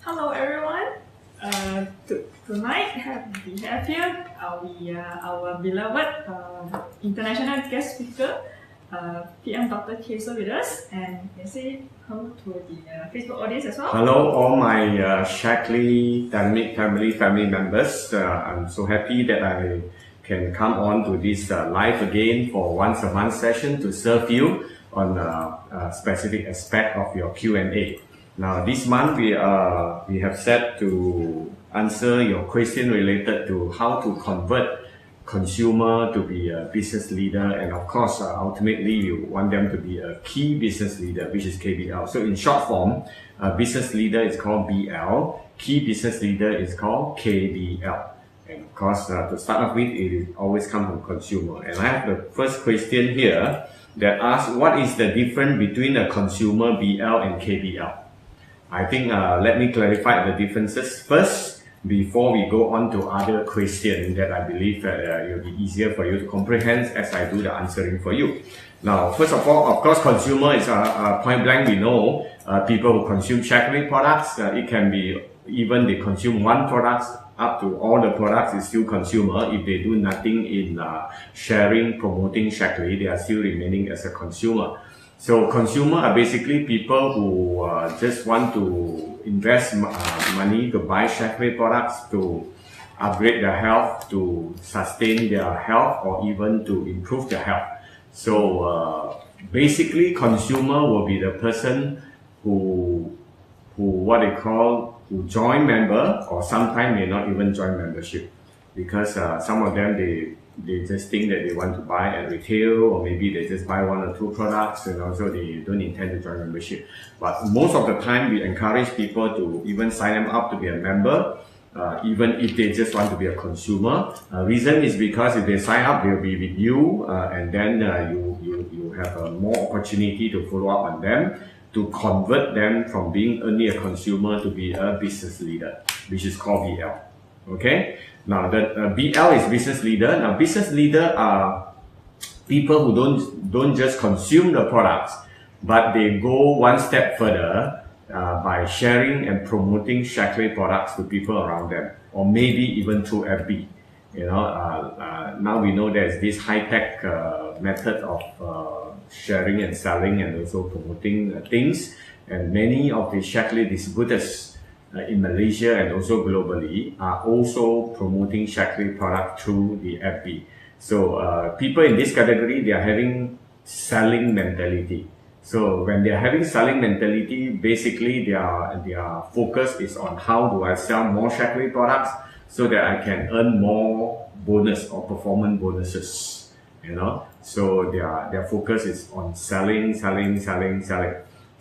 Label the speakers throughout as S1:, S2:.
S1: Hello everyone. Tonight we have here our beloved international guest speaker, PM Dr. Kesa with us, and can say hello to the Facebook audience as well.
S2: Hello all my Shackley Dynamic family members. I'm so happy that I can come on to this live again for once a month session to serve you on a specific aspect of your Q&A. Now this month we have set to answer your question related to how to convert consumer to be a business leader, and of course ultimately you want them to be a key business leader, which is KBL. So in short form, business leader is called BL, key business leader is called KBL. And of course to start off with, it always comes from consumer. And I have the first question here that asks, what is the difference between a consumer BL and KBL? I think let me clarify the differences first before we go on to other questions that I believe it will be easier for you to comprehend as I do the answering for you. Now, first of all, of course, consumer is point blank. We know people who consume Shackley products. It can be even they consume one product up to all the products is still consumer. If they do nothing in sharing, promoting Shackley, they are still remaining as a consumer. So consumer are basically people who just want to invest money to buy Shackley products to upgrade their health, to sustain their health, or even to improve their health. So basically consumer will be the person who join member, or sometimes may not even join membership, because some of them they just think that they want to buy at retail, or maybe they just buy one or two products, and also they don't intend to join membership. But most of the time we encourage people to even sign them up to be a member, even if they just want to be a consumer. Reason is because if they sign up, they'll be with you, and then you have more opportunity to follow up on them, to convert them from being only a consumer to be a business leader, which is called BL. Okay. Now the BL is business leader. Now business leader are people who don't just consume the products, but they go one step further by sharing and promoting Shackley products to people around them, or maybe even through FB. You know, now we know there's this high-tech method of sharing and selling and also promoting things, and many of the Shackley distributors in Malaysia and also globally are also promoting Shackley product through the FB. So people in this category, they are having selling mentality. So when they are having selling mentality, basically their focus is on how do I sell more Shackley products so that I can earn more bonus or performance bonuses. You know, so their focus is on selling.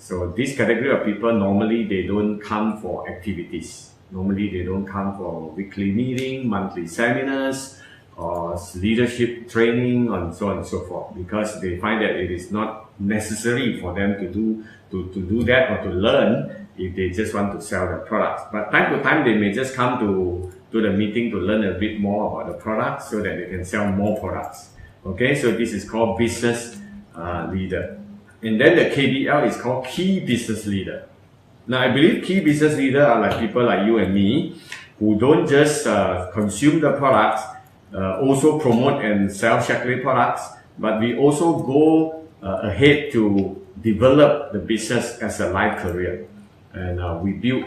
S2: So this category of people, normally they don't come for activities. Normally they don't come for weekly meeting, monthly seminars, or leadership training, and so on and so forth, because they find that it is not necessary for them to do that or to learn if they just want to sell their products. But time to time they may just come to the meeting to learn a bit more about the products so that they can sell more products. Okay, so this is called business leader. And then the KBL is called key business leader. Now I believe key business leader are like people like you and me, who don't just consume the products, also promote and sell Shackley products, but we also go ahead to develop the business as a life career. And we build,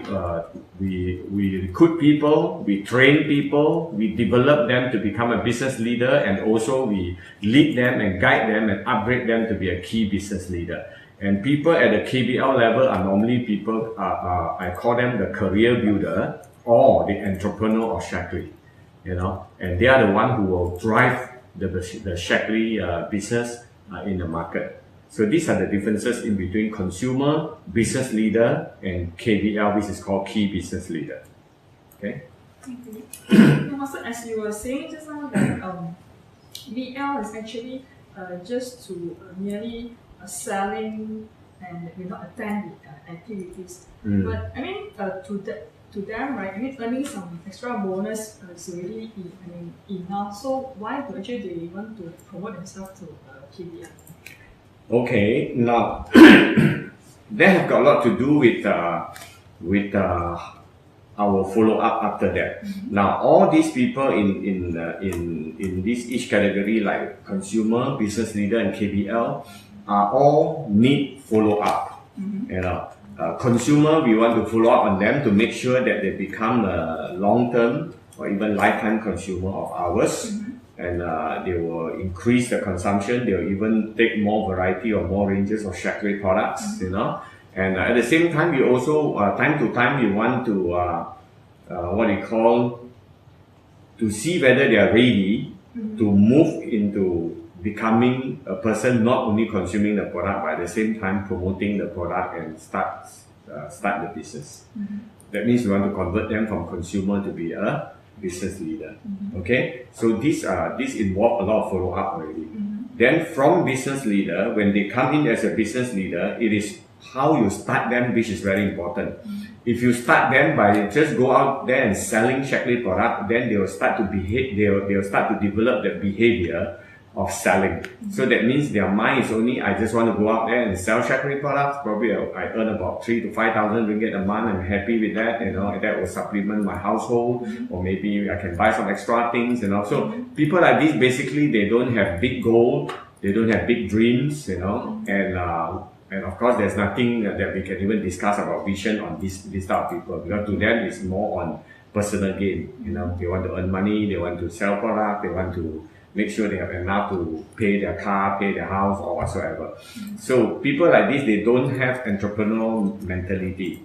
S2: we recruit people, we train people, we develop them to become a business leader, and also we lead them and guide them and upgrade them to be a key business leader. And people at the KBL level are normally people, I call them the career builder or the entrepreneur of Shackley, you know, and they are the one who will drive the Shackley business in the market. So these are the differences in between consumer, business leader, and KBL, which is called key business leader. Okay?
S1: Thank you. Also, as you were saying just now, that BL is actually just to merely selling and will not attend the activities. But I mean, to them, right? I mean, earning some extra bonus is already enough. So why do actually they want to promote themselves to KBL?
S2: Okay, now that have got a lot to do with our follow up after that. Now, all these people in this each category, like consumer, business leader, and KBL, are all need follow up. You know, consumer, we want to follow up on them to make sure that they become a long term or even lifetime consumer of ours. And they will increase the consumption. They will even take more variety or more ranges of Shaklee products, you know. And at the same time, we also, time to time, we want to, what we call, to see whether they are ready to move into becoming a person not only consuming the product, but at the same time promoting the product and start the business. That means we want to convert them from consumer to be a business leader. Okay, so this involve a lot of follow up already. Then from business leader, when they come in as a business leader, it is how you start them which is very important. If you start them by just go out there and selling Shaklee product, then they will start to behave. They will start to develop the behavior of selling. So that means their mind is only, I just want to go out there and sell Shaklee products. Probably I earn about 3,000 to 5,000 ringgit a month. I'm happy with that, you know, and that will supplement my household, or maybe I can buy some extra things, you know. So people like this, basically, they don't have big goals, they don't have big dreams, you know, and of course, there's nothing that we can even discuss about vision on this type of people, because to them it's more on personal gain. You know, they want to earn money, they want to sell product, they want to make sure they have enough to pay their car, pay their house, or whatsoever. So people like this, they don't have entrepreneurial mentality.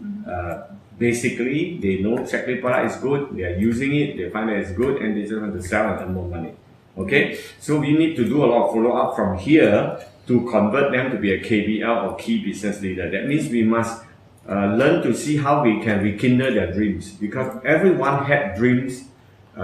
S2: Basically, they know Shaklee product is good, they are using it, they find that it's good, and they just want to sell and earn more money. Okay, so we need to do a lot of follow up from here to convert them to be a KBL or key business leader. That means we must learn to see how we can rekindle their dreams, because everyone had dreams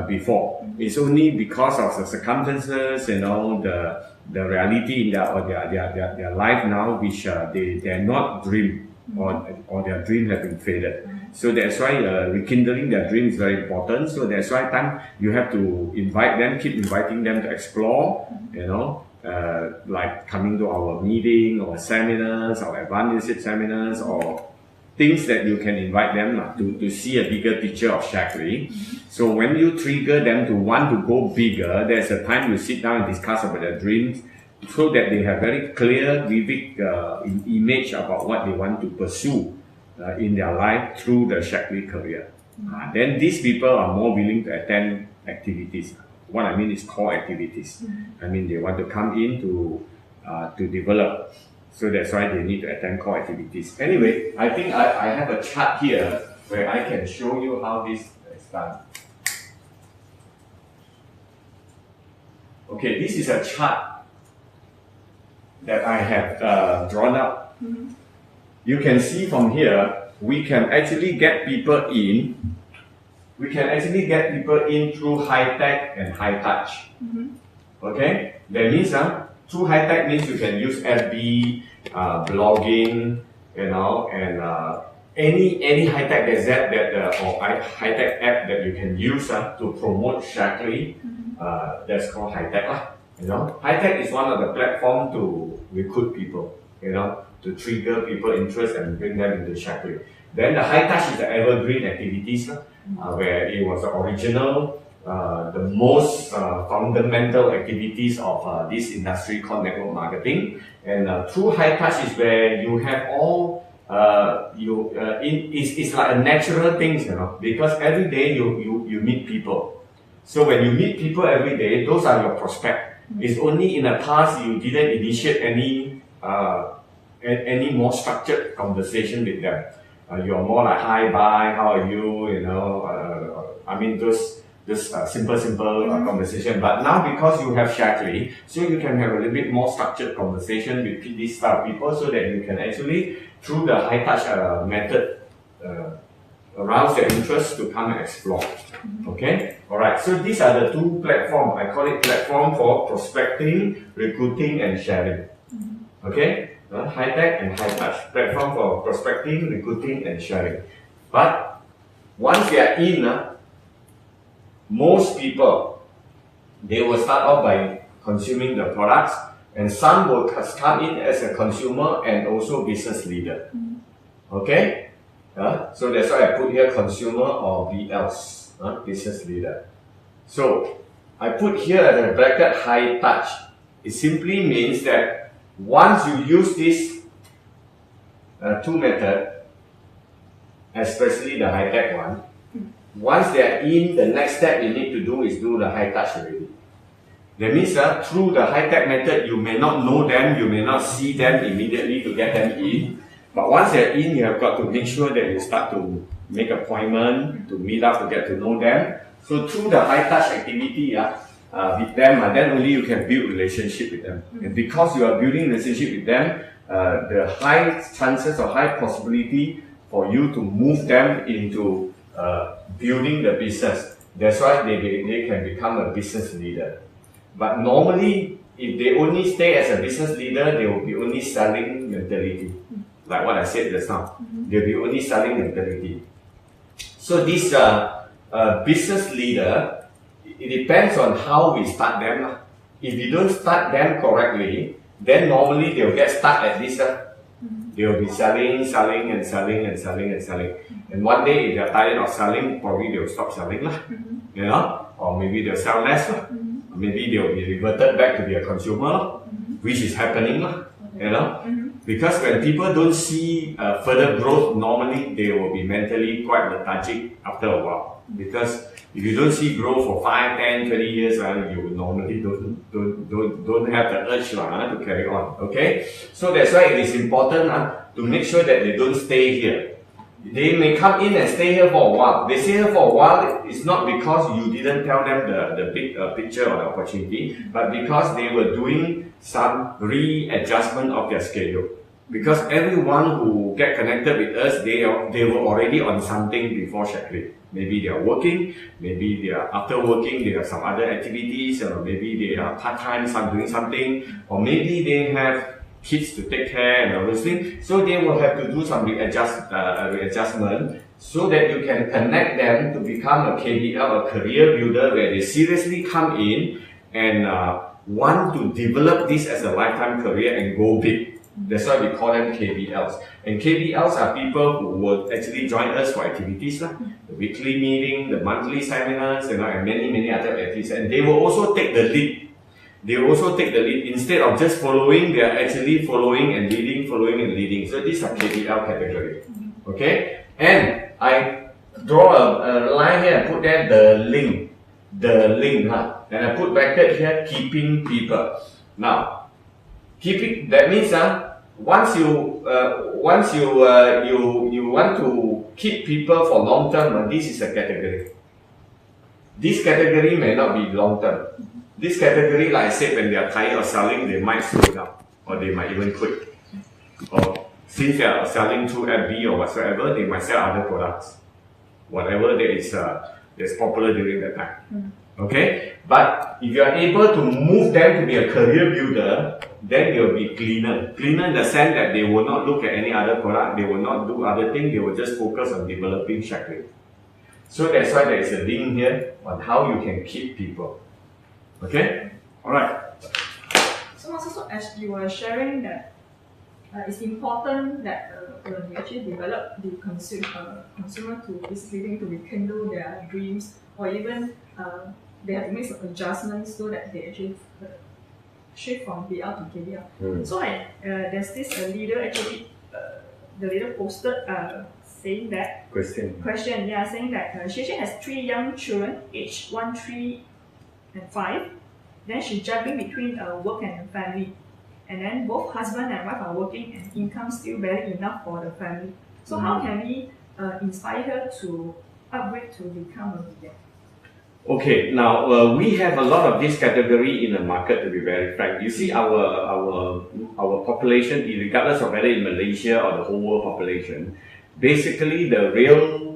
S2: before. It's only because of the circumstances, you know, the reality in their life now, which they're not dream, or their dream have been faded. So that's why rekindling their dream is very important. So that's why you have to invite them, keep inviting them to explore, you know, like coming to our meeting or seminars or advanced leadership seminars, or things that you can invite them to see a bigger picture of Shaklee. So when you trigger them to want to go bigger, there's a time you sit down and discuss about their dreams, so that they have very clear, vivid image about what they want to pursue in their life through the Shaklee career. Then these people are more willing to attend activities. What I mean is core activities. I mean, they want to come in to develop. So that's why they need to attend core activities. Anyway, I think I have a chart here where I can show you how this is done. Okay, this is a chart that I have drawn up. You can see from here, we can actually get people in. We can actually get people in through high tech and high touch. Okay, that means through high tech means you can use FB, blogging, you know, and any high tech gazette or high tech app that you can use to promote Shaklee. That's called high tech. You know, high tech is one of the platforms to recruit people, you know, to trigger people interest and bring them into Shaklee. Then the high touch is the evergreen activities, where it was the original, the most fundamental activities of this industry called network marketing. And through high touch is where you have all it's like a natural thing, you know, because every day you meet people. So when you meet people every day, those are your prospects. It's only in the past you didn't initiate any more structured conversation with them. You're more like, hi, bye, how are you? You know, I mean, those simple conversation. But now because you have Shaklee, so you can have a little bit more structured conversation with these type of people, so that you can actually, through the high touch method, arouse their interest to come and explore. Okay, all right. So these are the two platforms. I call it platform for prospecting, recruiting, and sharing. Okay. High tech and high touch platform for prospecting, recruiting, and sharing. But once they are in, most people, they will start off by consuming the products, and some will come in as a consumer and also business leader. Okay, So that's why I put here consumer or BLs, business leader. So I put here the bracket high touch. It simply means that once you use this two method, especially the high tech one, once they are in, the next step you need to do is do the high touch already. That means through the high tech method, you may not know them, you may not see them immediately to get them in. But once they're in, you have got to make sure that you start to make appointment, to meet up, to get to know them. So through the high touch activity with them, then only you can build relationship with them. And because you are building relationship with them, the high chances or high possibility for you to move them into building the business. That's why they can become a business leader. But normally, if they only stay as a business leader, they will be only selling mentality. Like what I said just now. They'll be only selling mentality. So this business leader, it depends on how we start them. If you don't start them correctly, then normally they'll get stuck at this. They'll be selling. And one day, if they're tired of selling, probably they'll stop selling. You know? Or maybe they'll sell less. Maybe they'll be reverted back to be a consumer, which is happening. You know? Because when people don't see further growth, normally they will be mentally quite lethargic after a while. Because if you don't see growth for 5, 10, 20 years, you normally don't have the urge to carry on. Okay? So that's why it is important to make sure that they don't stay here. They may come in and stay here for a while. They stay here for a while, it's not because you didn't tell them the big picture or the opportunity, but because they were doing some readjustment of their schedule. Because everyone who get connected with us, they were already on something before Shaklee. Maybe they are working, maybe they are after working, they have some other activities, or maybe they are part-time, doing something, or maybe they have kids to take care and all those things. So they will have to do some readjustment so that you can connect them to become a KBL, a career builder, where they seriously come in and want to develop this as a lifetime career and go big. That's why we call them KBLs. And KBLs are people who will actually join us for activities, the weekly meeting, the monthly seminars, and many other activities. And they will also take the lead. They also take the lead. Instead of just following, they are actually following and leading. So these are KBL category. Okay? And I draw a line here and put there the link. And I put bracket here, keeping people. Now, keeping, that means once you want to keep people for long term, this is a category. This category may not be long term. This category, like I said, when they are tired of selling, they might slow down, or they might even quit. Or since they are selling through FB or whatsoever, they might sell other products, whatever that is popular during that time. Okay, but if you are able to move them to be a career builder, then they will be cleaner. Cleaner in the sense that they will not look at any other product, they will not do other things, they will just focus on developing Shaklee. So that's why there is a link here on how you can keep people. Okay? Alright.
S1: So also as you were sharing that it's important that when we actually develop the consumer to this leading to rekindle their dreams, or even they have to make some adjustments so that they actually shift from BL to KBL. So there's this leader actually, the leader posted saying that saying that she actually has 3 young children, aged 1, 3, and 5. Then she's juggling between work and family. And then both husband and wife are working and income still barely enough for the family. So how can we inspire her to upgrade to become a BL?
S2: Okay, now we have a lot of this category in the market, to be very frank. You see our population, regardless of whether in Malaysia or the whole world population, basically the real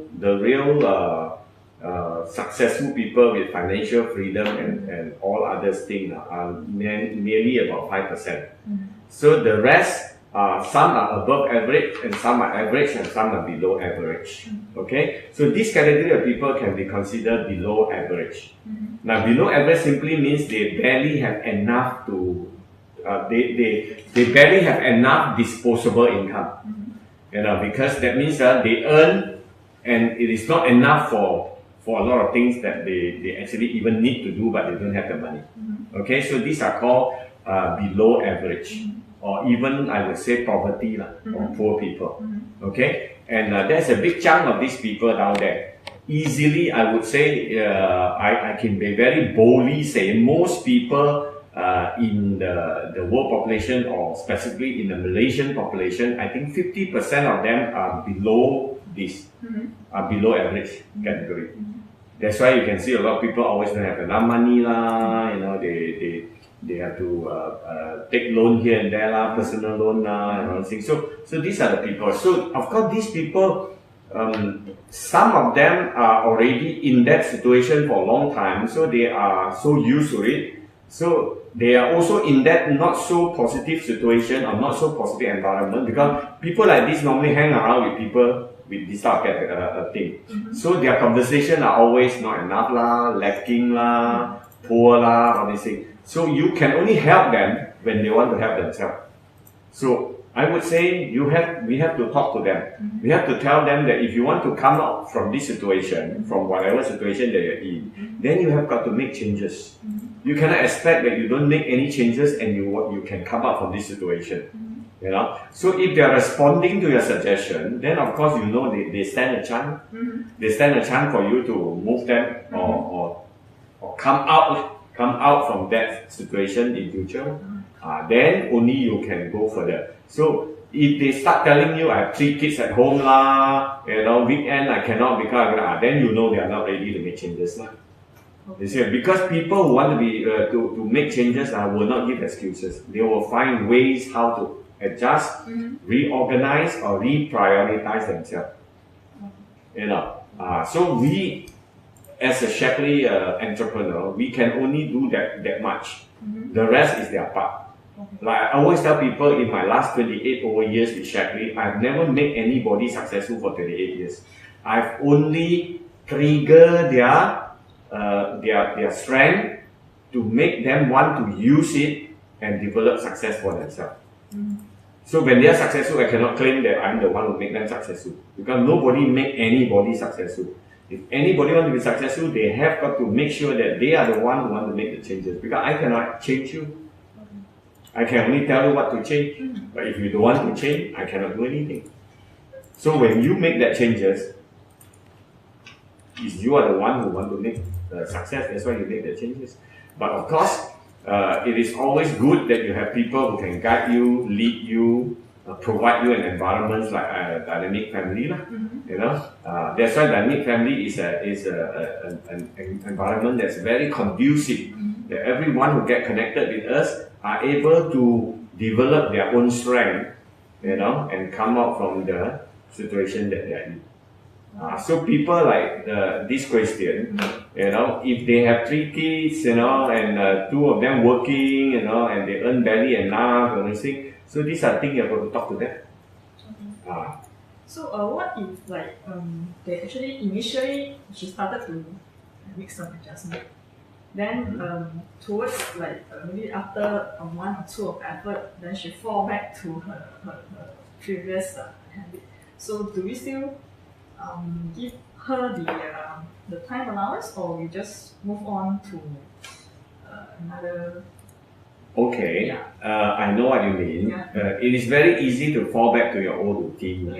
S2: successful people with financial freedom and all other things are nearly about 5%. So the rest, some are above average and some are average and some are below average. Okay, so this category of people can be considered below average. Now below average simply means they barely have enough to they barely have enough disposable income. because that means they earn, and it is not enough for a lot of things that they actually even need to do, but they don't have the money. Okay, so these are called below average, or even I would say poverty or poor people. Okay, and there's a big chunk of these people down there. Easily, I would say, I can be very boldly say most people in the world population, or specifically in the Malaysian population, I think 50% of them are below this, are below average category. That's why you can see a lot of people always don't have enough money lah. They have to take loan here and there lah, personal loan lah, and all things. So these are the people. So of course these people, some of them are already in that situation for a long time, so they are so used to it. So they are also in that not so positive situation or not so positive environment, because people like this normally hang around with people with this type of thing. So their conversation are always not enough lah, lacking lah, poor lah, all these things. So you can only help them when they want to help themselves. So I would say we have to talk to them. We have to tell them that if you want to come out from this situation, from whatever situation that you're in, then you have got to make changes. You cannot expect that you don't make any changes and you can come out from this situation. So if they are responding to your suggestion, then of course they stand a chance. They stand a chance for you to move them or come out from that situation in future. Then only you can go further. So if they start telling you, I have 3 kids at home lah, weekend I cannot because then they are not ready to make changes lah. You see, because people who want to be to make changes will not give excuses. They will find ways how to adjust, reorganize, or reprioritize themselves. So we, as a Shapley entrepreneur, we can only do that much. The rest is their part. Like I always tell people, in my last 28 over years with Shapley, I've never made anybody successful for 28 years. I've only triggered their strength to make them want to use it and develop success for themselves. So when they are successful, I cannot claim that I'm the one who make them successful, because nobody make anybody successful. If anybody want to be successful, they have got to make sure that they are the one who want to make the changes, because I cannot change you. I can only tell you what to change, but if you don't want to change, I cannot do anything. So when you make that changes, you are the one who want to make success. That's why you make the changes. But of course, it is always good that you have people who can guide you, lead you, provide you an environment like a dynamic family lah. That's why dynamic family is an environment that's very conducive. That everyone who get connected with us are able to develop their own strength, and come out from the situation that they are in. So people like this question, if they have 3 kids, and 2 of them working, and they earn barely enough, so these are things you have got to talk to them.
S1: So what if they actually initially she started to make some adjustment, then towards maybe after 1 or 2 of effort, then she fall back to her previous habit. So do we still give her the time allowance, or we just move on to another?
S2: Okay, I know what you mean. It is very easy to fall back to your old routine,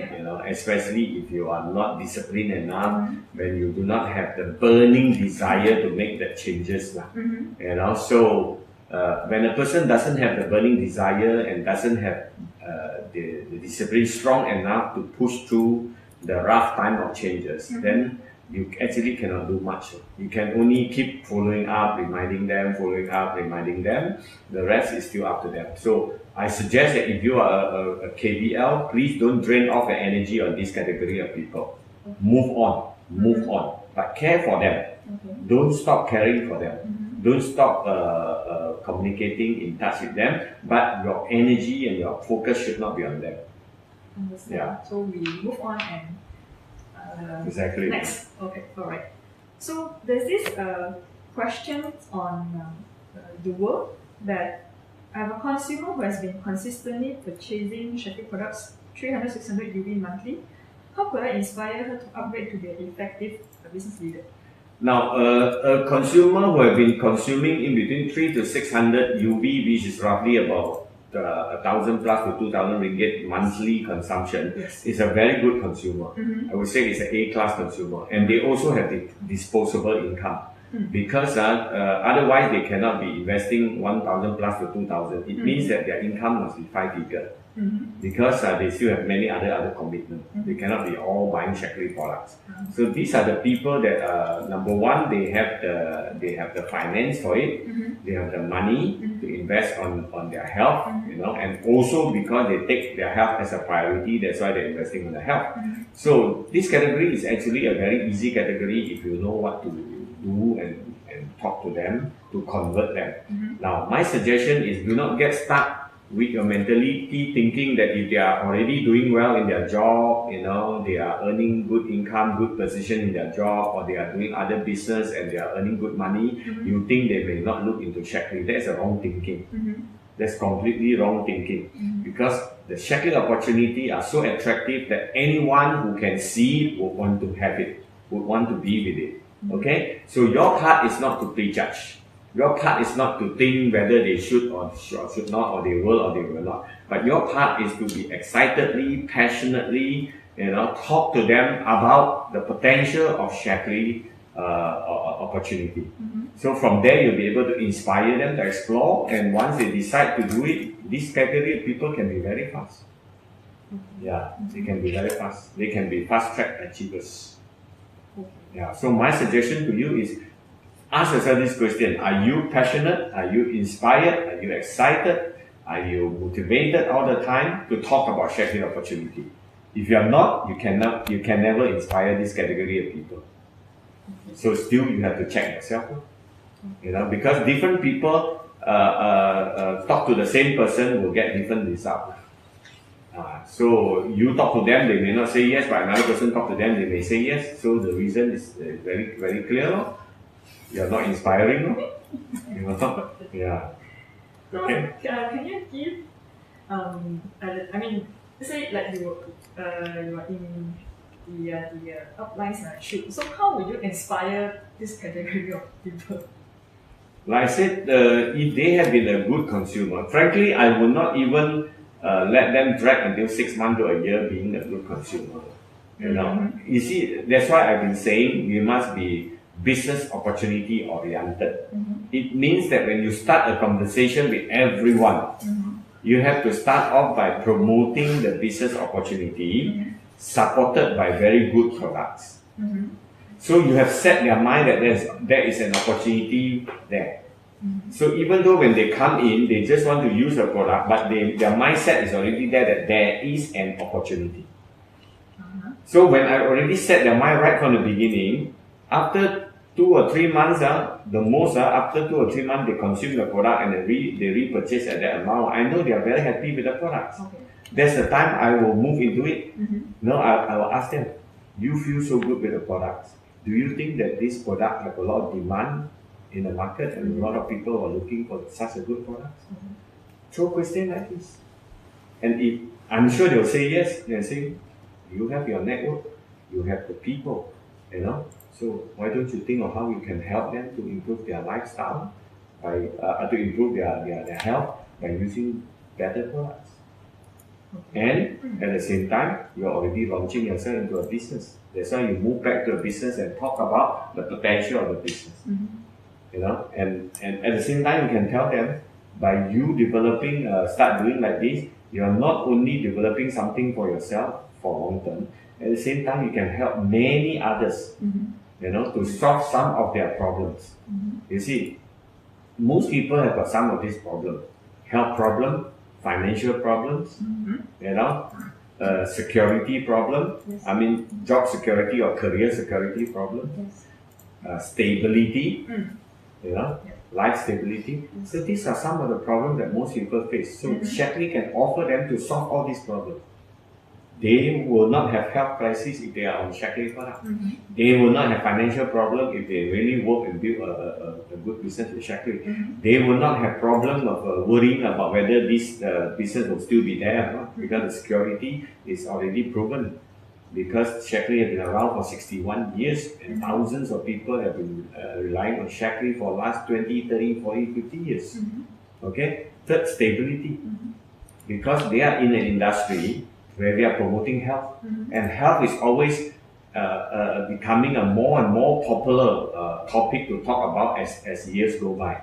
S2: especially if you are not disciplined enough, when you do not have the burning desire to make the changes. So when a person doesn't have the burning desire and doesn't have the discipline strong enough to push through the rough time of changes, then you actually cannot do much. You can only keep following up, reminding them. The rest is still up to them. So I suggest that if you are a KBL, please don't drain off the energy on this category of people. Move on, but care for them. Don't stop caring for them. Don't stop communicating, in touch with them, but your energy and your focus should not be on them.
S1: So we move on and
S2: exactly.
S1: Next. Okay, alright. So there's this question on the world that I have a consumer who has been consistently purchasing Shapley products 300, 600 UV monthly. How could I inspire her to upgrade to be an effective business leader?
S2: Now, a consumer who have been consuming in between 3 to 600 UV, which is roughly about 1,000 plus to 2,000 ringgit monthly consumption,
S1: Yes.
S2: is a very good consumer. I would say it's an A-class consumer, and they also have the disposable income. Because otherwise they cannot be investing 1,000 plus to 2,000. It means that their income must be 5-figure. Because they still have many other commitments. They cannot be all buying Shaklee products. So these are the people that number one, they have the finance for it. They have the money to invest on their health, and also because they take their health as a priority, that's why they're investing on the health. So this category is actually a very easy category if you know what to do and talk to them to convert them. Now, my suggestion is do not get stuck with your mentality thinking that if they are already doing well in their job, they are earning good income, good position in their job, or they are doing other business and they are earning good money, you think they may not look into Shaklee. That's a wrong thinking. That's completely wrong thinking. Because the Shaklee opportunity are so attractive that anyone who can see it would want to have it, would want to be with it. Okay? So your part is not to prejudge. Your part is not to think whether they should or should not, or they will or they will not. But your part is to be excitedly, passionately, talk to them about the potential of Shaklee opportunity. So from there, you'll be able to inspire them to explore. And once they decide to do it, this category of people can be very fast. Yeah, they can be very fast. They can be fast-track achievers. Yeah. So my suggestion to you is, ask yourself this question: are you passionate? Are you inspired? Are you excited? Are you motivated all the time to talk about Shaklee opportunity? If you are not, you can never inspire this category of people. So still, you have to check yourself. Because different people talk to the same person will get different results. So you talk to them, they may not say yes, but another person talk to them, they may say yes. So the reason is very, very clear. You're not inspiring. Yeah.
S1: So, can you give, let's say like you are in the uplines shoot. So how would you inspire this category of people?
S2: Like I said, if they have been a good consumer, frankly, I would not even let them drag until 6 months to a year being a good consumer. You see, that's why I've been saying we must be business opportunity oriented. It means that when you start a conversation with everyone, you have to start off by promoting the business opportunity, supported by very good products. So you have set their mind that there is an opportunity there. So even though when they come in, they just want to use the product, but their mindset is already there that there is an opportunity. So when I already set their mind right from the beginning, after 2 or 3 months, the most, after 2 or 3 months, they consume the product and they repurchase at that amount. I know they are very happy with the products. That's the time I will move into it. I will ask them, you feel so good with the products. Do you think that this product have a lot of demand in the market and a lot of people are looking for such a good product? Throw a question like this. And if I'm sure they'll say yes, they'll say, you have your network, you have the people, so why don't you think of how you can help them to improve their lifestyle, to improve their health by using better products? And at the same time, you're already launching yourself into a business. That's why you move back to a business and talk about the potential of the business. And at the same time, you can tell them, by you developing, start doing like this, you're not only developing something for yourself for long term, at the same time, you can help many others, to solve some of their problems. You see, most people have got some of these problems: health problem, financial problems, security problem. Job security or career security problem, stability, life stability. So these are some of the problems that most people face. So Shaklee can offer them to solve all these problems. They will not have health crisis if they are on Shaklee product. They will not have financial problem if they really work and build a good business with Shaklee. They will not have problem of worrying about whether this business will still be there or not, because the security is already proven. Because Shaklee has been around for 61 years and thousands of people have been relying on Shaklee for the last 20, 30, 40, 50 years. Okay? Third, stability. Because they are in an industry where they are promoting health, and health is always becoming a more and more popular topic to talk about as years go by.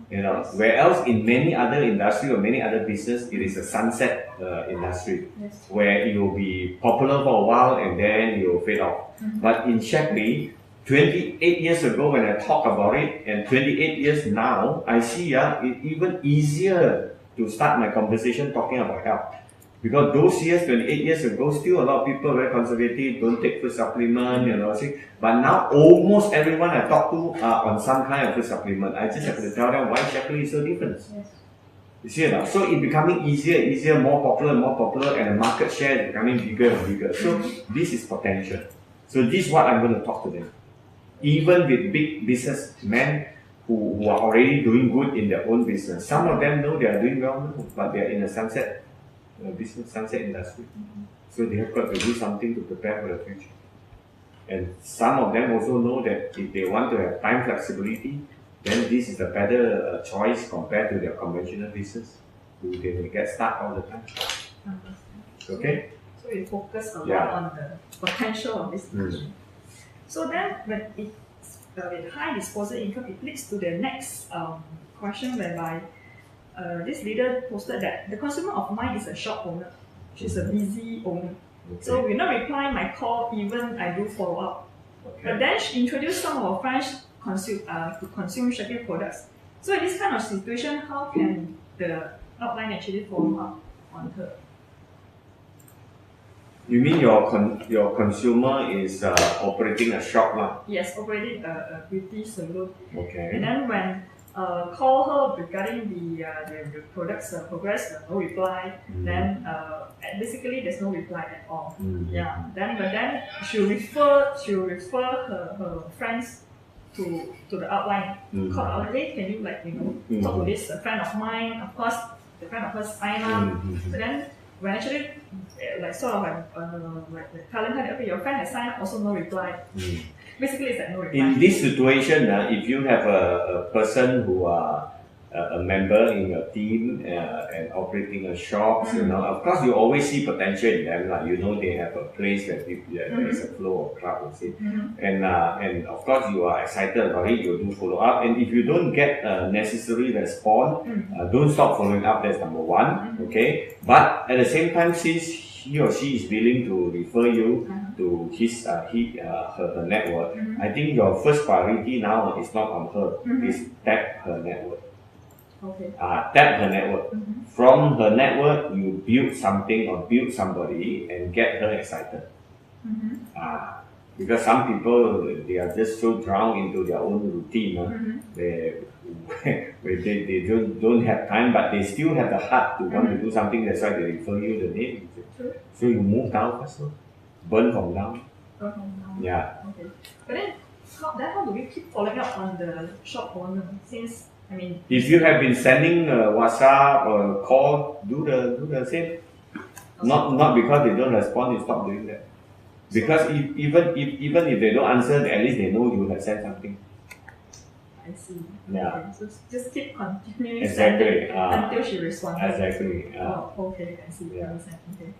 S2: You know, where else in many other industry or many other business, it is a sunset industry, where it will be popular for a while and then it will fade off. But in Shaklee, 28 years ago when I talk about it, and 28 years now, I see it's even easier to start my conversation talking about health. Because those years, 28 years ago, still a lot of people very conservative, don't take food supplement, you know. But now almost everyone I talk to are on some kind of food supplement. I just have to tell them why Shaklee is so different. You see it now? So it's becoming easier, more popular, and the market share is becoming bigger and bigger. So this is potential. So this is what I'm going to talk to them. Even with big businessmen who are already doing good in their own business. Some of them know they are doing well now, but they are in a sunset industry. So they have got to do something to prepare for the future. And some of them also know that if they want to have time flexibility, then this is a better choice compared to their conventional business. They will get stuck all the time. Okay?
S1: So you focus a lot on the potential of this industry. So then, when with high disposable income, it leads to the next question whereby this leader posted that the consumer of mine is a shop owner. She's a busy owner. So will not reply my call even I do follow up. But then she introduced some of her friends to consume Shaklee products. So in this kind of situation, how can the outline actually follow up on her?
S2: You mean your consumer is operating a shop lah?
S1: Yes, operating a beauty salon.
S2: Okay.
S1: And then when call her regarding the products progress, no reply. Then basically there's no reply at all. Yeah. But then she'll refer her friends to the outline. Call out, hey, can you talk to this friend of mine? Of course, the friend of hers sign up. But then when actually telling her, okay, your friend has signed up, also no reply. Basically, it's like no reply.
S2: In this situation, if you have a person who are a member in your team and operating a shop, you know, of course you always see potential in them. Like, you know, they have a place that there is a flow of crowd, you see. And of course you are excited about it, you do follow up. And if you don't get necessary response, don't stop following up, that's number one, okay? But at the same time, since he or she is willing to refer you to her network, I think your first priority now is not on her, is tap her network.
S1: Okay.
S2: Tap her network. From her network, you build something or build somebody and get her excited. Because some people, they are just so drowned into their own routine. They don't have time, but they still have the heart to want to do something. That's why they refer you the name. So you move down first, burn from down. Yeah.
S1: Okay. But then how do we keep following up on the shop owner? Since
S2: if you have been sending WhatsApp or call, do the same. Not because they don't respond, you stop doing that. Because even if they don't answer, at least they know you have sent something.
S1: I see.
S2: Yeah.
S1: Okay. So just keep continuing
S2: Exactly.
S1: sending until she responds.
S2: Exactly.
S1: Oh, okay. I see.
S2: Yeah.
S1: Okay.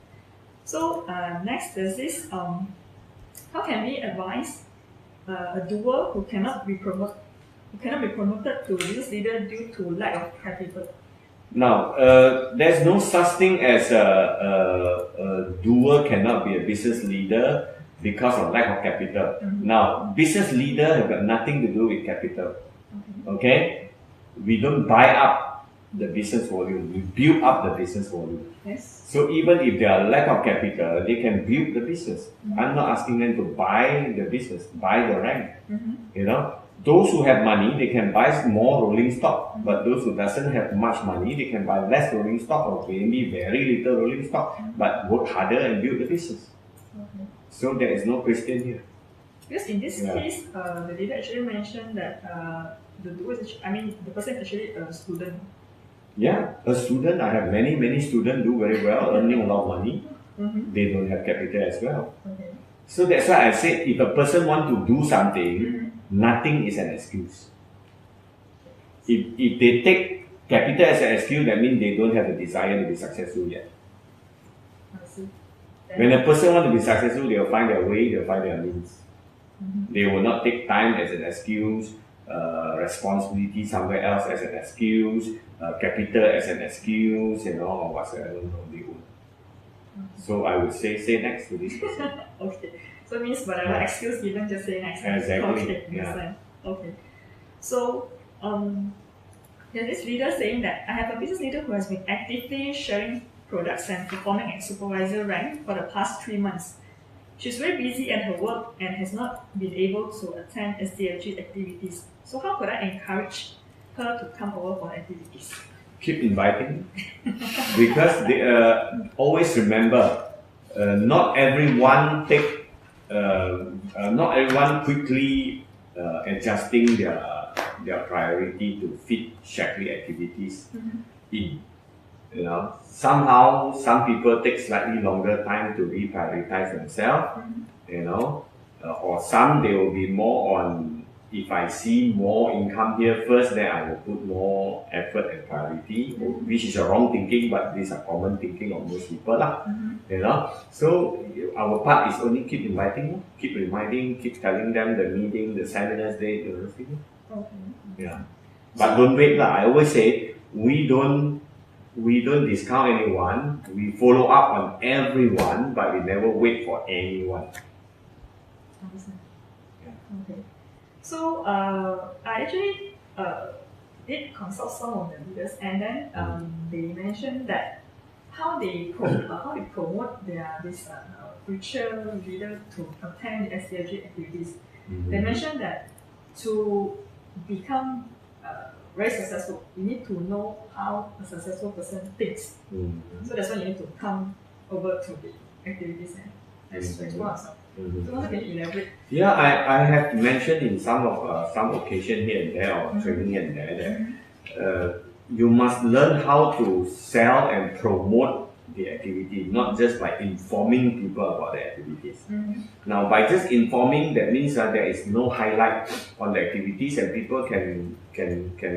S1: So next there's this. How can we advise a doer who cannot be promoted to business leader due to lack of capital?
S2: Now, there's no such thing as a doer cannot be a business leader because of lack of capital. Now, business leader have got nothing to do with capital. Okay? We don't buy up the business volume. We build up the business volume.
S1: Yes.
S2: So even if there are lack of capital, they can build the business. I'm not asking them to buy the business, buy the rank. You know, those who have money, they can buy more rolling stock, but those who doesn't have much money, they can buy less rolling stock or maybe very little rolling stock, but work harder and build the business.
S1: Okay.
S2: So there is no question here.
S1: Because in this case, the leader actually mentioned that the person is actually a student.
S2: Yeah, a student, I have many students do very well, earning a lot of money. They don't have capital as well.
S1: Okay.
S2: So that's why I said if a person want to do something, nothing is an excuse. If they take capital as an excuse, that means they don't have the desire to be successful yet.
S1: I see.
S2: When a person wants to be successful, they will find their way, they'll find their means. They will not take time as an excuse, responsibility somewhere else as an excuse, capital as an excuse, or whatsoever. No, they won't. So I would say next to this person.
S1: Okay. So it means whatever excuse given, just say next.
S2: Exactly.
S1: Okay. Yeah. Okay. So there's this leader saying that I have a business leader who has been actively sharing products and performing at supervisor rank for the past 3 months. She's very busy at her work and has not been able to attend SDFG activities. So how could I encourage her to come over for activities?
S2: Keep inviting, because they always remember, not everyone quickly adjusting their priority to fit Shaklee activities in. Somehow some people take slightly longer time to reprioritize themselves, or some they will be more on, if I see more income here first, then I will put more effort and priority, which is a wrong thinking, but this is a common thinking of most people So our part is only keep inviting, keep reminding, keep telling them the meeting, the seminars date, everything. Yeah. But don't wait I always say we don't discount anyone. We follow up on everyone, but we never wait for anyone.
S1: Understand. Okay. So I actually did consult some of the leaders, and then they mentioned that how they promote this future leader to attend the SDFG activities. They mentioned that to become very successful, you need to know how a successful person thinks. So that's why you need to come over to the activities and explore yourself. So also can you elaborate?
S2: Yeah, I have mentioned in some occasion here and there, or training here and there, that you must learn how to sell and promote the activity, not just by informing people about the activities. Now, by just informing, that means that there is no highlight on the activities, and people can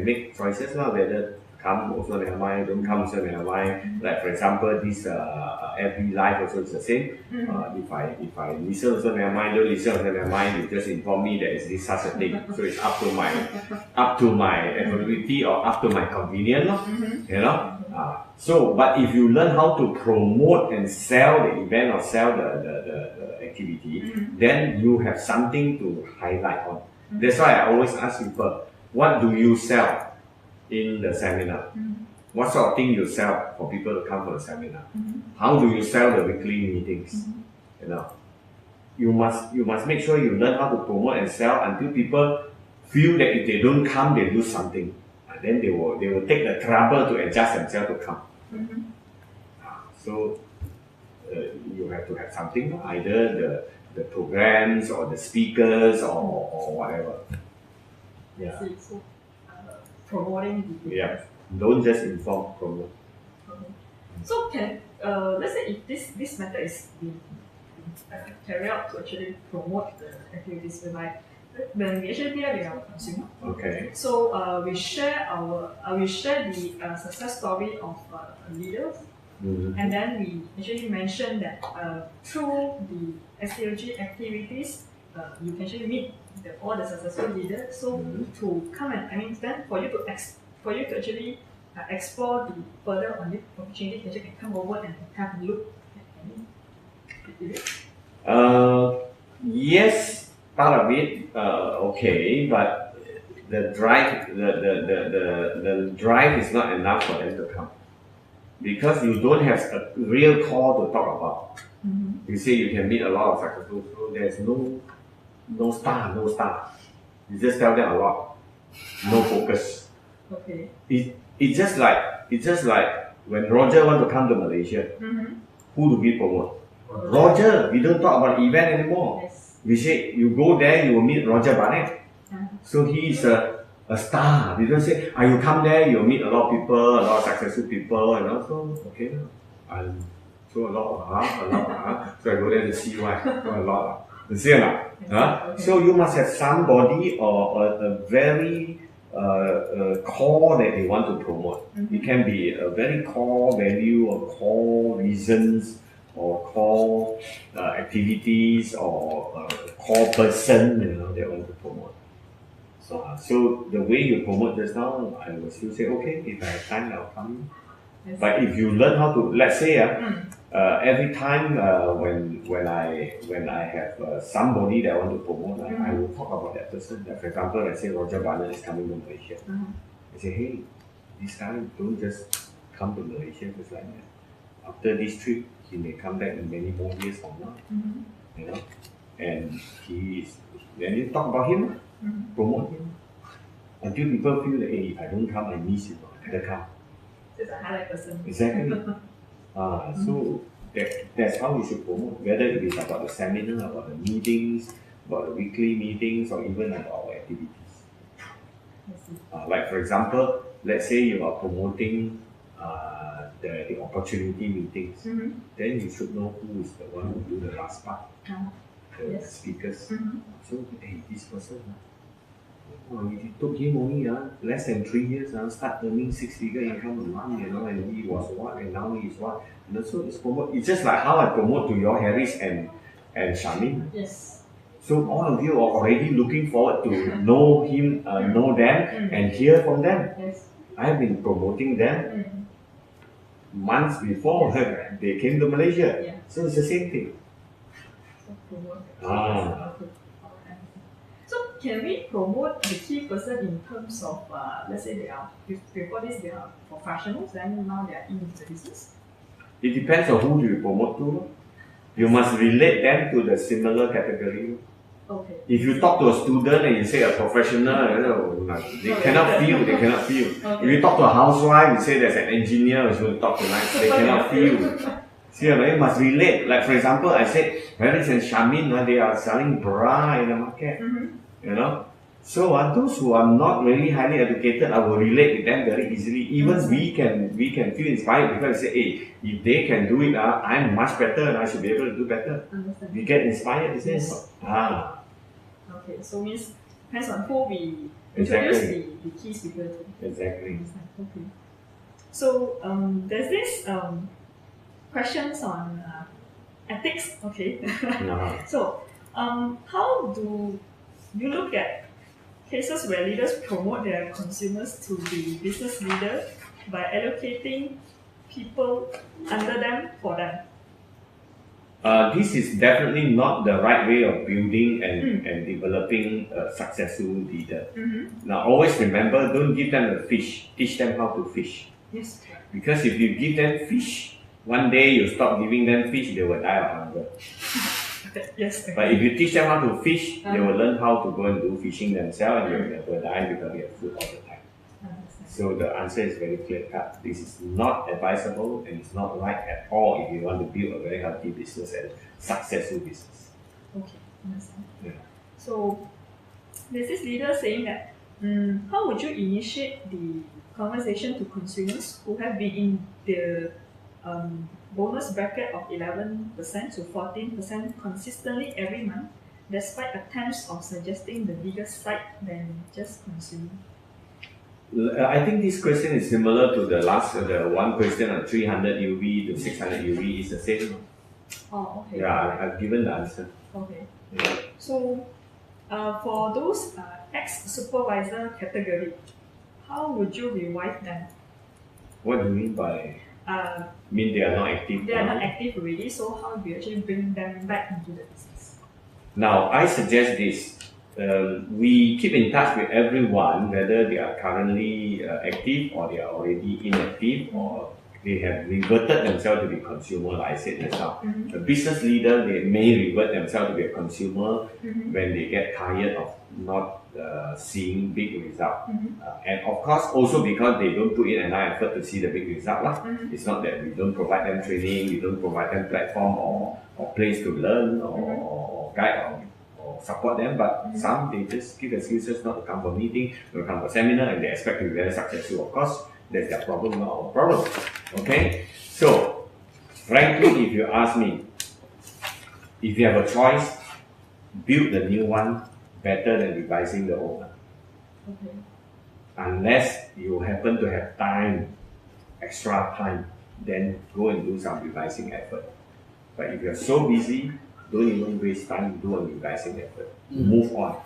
S2: make choices whether come also never mind, don't come also never mind. Like for example, this every life also is the same. If I listen also never mind, don't listen also never mind. You just inform me there is this such a thing. So it's up to my availability or up to my convenience, So, but if you learn how to promote and sell the event or sell the activity, then you have something to highlight on. That's why I always ask people, what do you sell in the seminar? What sort of thing you sell for people to come for the seminar? How do you sell the weekly meetings? You must make sure you learn how to promote and sell until people feel that if they don't come, they lose something. Then they will take the trouble to adjust themselves to come. So you have to have something, either the programs or the speakers or whatever. Yeah.
S1: So, promoting the
S2: Don't just inform, promote.
S1: Okay. So can let's say if this method is being carried out to actually promote the activities, when we actually meet up with our consumer.
S2: Okay.
S1: So we share the success story of leaders, and then we actually mention that through the SDFG activities, you can actually meet all the successful leaders. So to come and then for you to actually explore the further on the opportunity, you can come over and have a look at it.
S2: Yes, part of it, okay, but the drive is not enough for them to come, because you don't have a real call to talk about. You say you can meet a lot of successful people, there's no star. You just tell them a lot. No focus.
S1: Okay.
S2: It's just like when Roger want to come to Malaysia, who do we promote? Roger. We don't talk about event anymore.
S1: Yes.
S2: We say you go there, you will meet Roger Barnett. So he is a star. We don't say, you come there, you'll meet a lot of people, a lot of successful people, and also, okay, so a lot. So I go there to see why. So a lot. You see or not?
S1: Okay.
S2: So you must have somebody or a very core that they want to promote. It can be a very core value or core reasons or core activities or core person, they want to promote. So the way you promote just now, I will still say, okay, if I have time, I'll come.
S1: Yes.
S2: But if you learn how to, let's say, every time when I have somebody that I want to promote, I will talk about that person. Like for example, let's say Roger Barnett is coming to Malaysia. I say, hey, this guy don't just come to Malaysia just like that. After this trip, he may come back in many more years from now. And then you talk about him, promote him, until people feel that, hey, if I don't come, I miss you. I better come.
S1: It's a highlight person.
S2: Exactly. So that's how we should promote, whether it is about the seminar, about the meetings, about the weekly meetings, or even about our activities. Like for example, let's say you are promoting the opportunity meetings, then you should know who is the one who do the last part, the speakers. So, hey, this person, it took him only less than 3 years, start earning 6-figure income a month, and he was what, and now he is what. So it's just like how I promote to your Harris and Shamin.
S1: Yes.
S2: So all of you are already looking forward to know him, know them, and hear from them.
S1: Yes.
S2: I have been promoting them months before they came to Malaysia.
S1: Yeah.
S2: So it's the same thing.
S1: So promote. So can we promote the key person in terms of, let's say before this they are professionals, then now they are in the business?
S2: It depends on who you promote to. You must relate them to the similar category.
S1: Okay.
S2: If you talk to a student and you say a professional, they cannot feel. Okay. If you talk to a housewife, you say there's an engineer who's going to talk tonight, they cannot feel. See, you must relate. Like for example, I said, Harris and Shamin, they are selling bra in the market. So those who are not really highly educated, I will relate with them very easily. Even we can feel inspired because we say, hey, if they can do it, I'm much better and I should be able to do better.
S1: Understand.
S2: We get inspired, isn't it?
S1: Yes. Okay, so means depends on who we
S2: Exactly.
S1: introduce the key speaker to.
S2: Exactly.
S1: Okay. So there's this questions on ethics. Okay. So how do you look at cases where leaders promote their consumers to be business leader by allocating people under them for them?
S2: This is definitely not the right way of building and developing a successful leader. Now, always remember, don't give them the fish, teach them how to fish.
S1: Yes.
S2: Because if you give them fish, one day you stop giving them fish, they will die of hunger.
S1: Yes.
S2: But if you teach them how to fish, they will learn how to go and do fishing themselves, and they will die because they have food all the time. So the answer is very clear cut. This is not advisable and it's not right at all if you want to build a very healthy business and successful business.
S1: Okay, understand.
S2: Yeah.
S1: So there's this leader saying that how would you initiate the conversation to consumers who have been in the bonus bracket of 11% to 14% consistently every month, despite attempts of suggesting the bigger side than just consumer?
S2: I think this question is similar to the one question on 300 UV to 600 UV is the same.
S1: Oh, okay.
S2: Yeah, I've given the answer.
S1: Okay.
S2: Yeah.
S1: So, for those ex-supervisor category, how would you revive them?
S2: What do you mean by? Mean they are not active?
S1: They are not active already, so how do you actually bring them back into the business?
S2: Now, I suggest this. We keep in touch with everyone, whether they are currently active or they are already inactive or they have reverted themselves to be consumer, like I said just now. A business leader, they may revert themselves to be a consumer when they get tired of not seeing big result. And of course, also because they don't put in enough effort to see the big result. It's not that we don't provide them training, we don't provide them platform or place to learn or guide or support them, but some they just give excuses not to come for meeting, to come for seminar, and they expect to be very successful. Of course, that's their problem, not our problem. Okay? So, frankly, if you ask me, if you have a choice, build the new one better than revising the old one.
S1: Okay.
S2: Unless you happen to have time, extra time, then go and do some revising effort. But if you're so busy, don't even waste time doing revising effort. Move on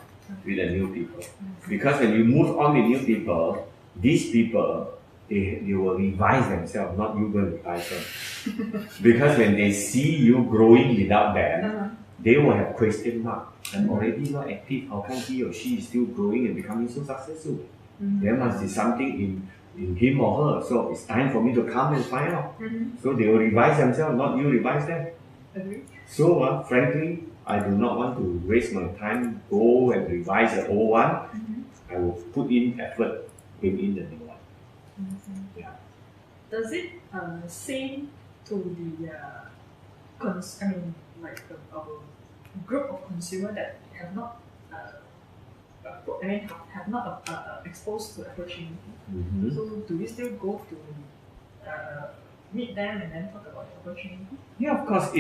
S2: with the new people. Because when you move on with new people, these people, they will revise themselves, not you going to revise them. Because when they see you growing without them, they will have question mark. I'm already not active. How come he or she is still growing and becoming so successful? There must be something in him or her. So it's time for me to come and find out. So they will revise themselves, not you revise them. So frankly, I do not want to waste my time, go and revise the old one. I will put in effort, bring in the new one. Yeah.
S1: Does it same to the our group of consumers that have not have not exposed to opportunity? So do we still go to meet them and then talk about the opportunity?
S2: Yeah, of course.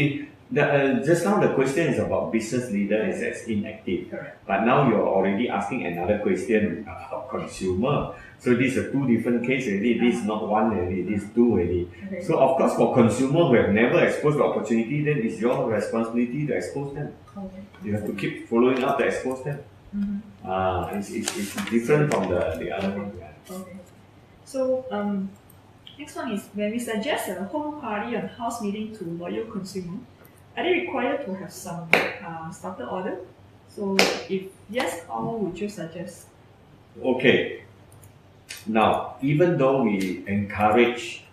S2: Just now the question is about business leader is as inactive.
S1: Correct.
S2: But now you're already asking another question about consumer. So these are two different cases already. This is not one already, this is two already.
S1: Okay.
S2: So of course for consumer who have never exposed the opportunity, then it's your responsibility to expose them.
S1: Okay.
S2: You have to keep following up to expose them. It's different from the other one.
S1: Okay. So next one is when we suggest a home party and house meeting to loyal consumer, are they required to have some starter order? So if yes, how would you suggest?
S2: Okay. Now, even though we encourage,